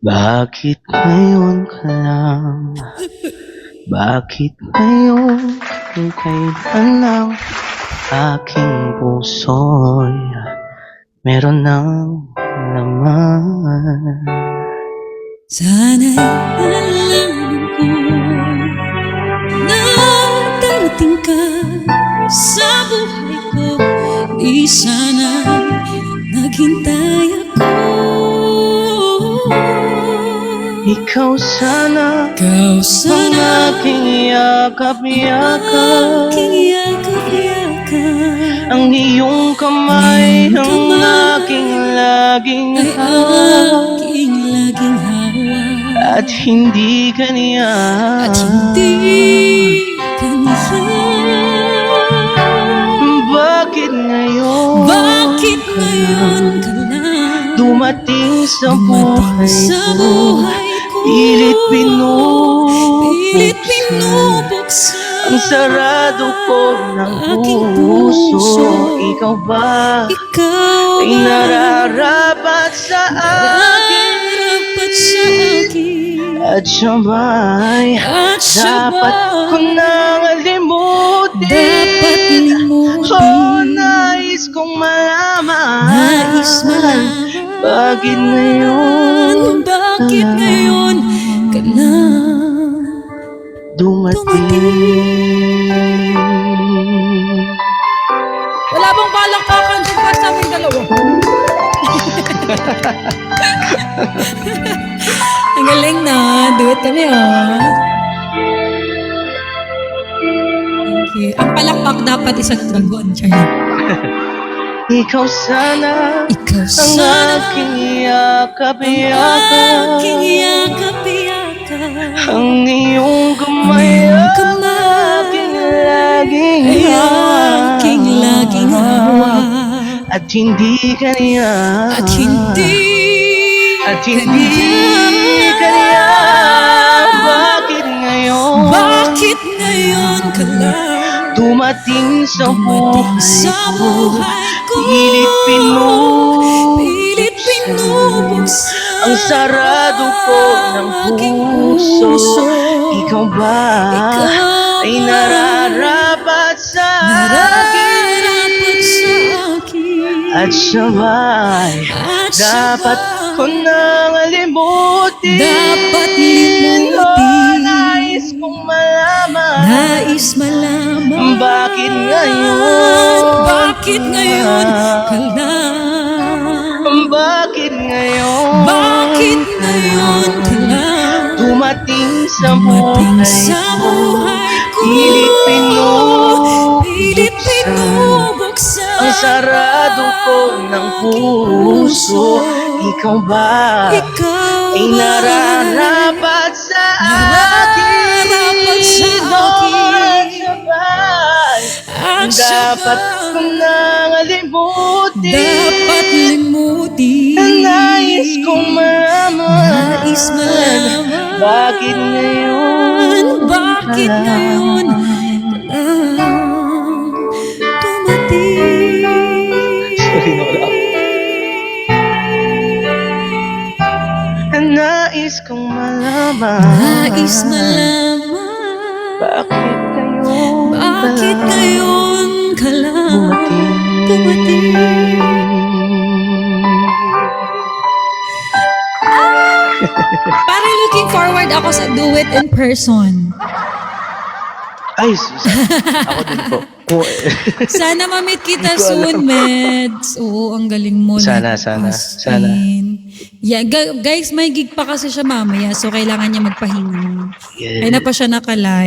Bakit ngayon ka lang? Bakit ngayon kung kailan lang aking puso'y meron ng laman? Sana'y alam ko na darating ka sa buhay ko. Di sana naghintay ako. Ikaw sana Ikaw ang sana aking yakap-yakap, aking yakap-yakap. ang iyong kamay Iyong ang kamay aking laging ay hawak, aking laging hawak. at hindi kaniya. At hindi kaniya. Bakit ngayon Bakit ngayon ka lang dumating sa dumating buhay sa ko? buhay ko? Pilit Pilit binubuksan binubuksan ang sarado ko ng aking puso. puso. Ikaw ba Ikaw ay ba nararapat sa akin? nararapat sa akin? At siya ba'y At siya dapat ko ba nang limutin? dapat limutin? Oh, nais kong malaman. Nais malaman. Bakit ngayon Bakit ngayon ka lang dumating? Wala bang palakpakan dyan para sa aming dalawa? Ang galing na. Duet kami, oh. Thank you. Ang palakpak dapat isang dragon. Ikaw sana Ikaw ang sana aking yakap-yakap, aking yakap-yakap. ang iyong kamay Iyong ang kamay aking laging ay hawak, aking laging hawak. at hindi kaniya. At hindi kaniya. Bakit ngayon Bakit ngayon ka lang dumating sa dumating buhay sa ko? buhay ko? Pilit Pilit binubuksan ang sarado ko ng aking puso. puso. Ikaw ba Ikaw ay ba nararapat sa nararapat sa akin? akin? At siya ba'y At siya dapat ba ko nang limutin? dapat Oh, limutin? nais kong malaman. Nais malaman. Bakit ngayon? Bakit ngayon ka lang? Bakit ngayon? Bakit ngayon ka lang dumating sa dumating buhay sa ko? buhay ko? Pilit Pilit binubuksan ang sarado ko ng puso. Ikaw ba Ikaw ay ba nararapat sa akin? nararapat sa At akin? siya ba'y At siya dapat ba ko nang limutin? dapat limutin? Nais kong malaman. Nais malaman. Bakit ngayon? Bakit ka lang ngayon ka lang dumating? Sorry, wala. Nais kong malaman. Nais malaman. Bakit ngayon Bakit ngayon ka lang dumating? Parang looking forward ako sa do it in person. Ay, sus. Ako din po. Sana ma-meet kita Hindi ko alam. soon, Meds. Oo, ang galing mo. Sana, like, sana, as sana. in. Yeah, guys, may gig pa kasi siya mamaya, so kailangan niya magpahinga. Yeah. Kaya na pa siya nakalive.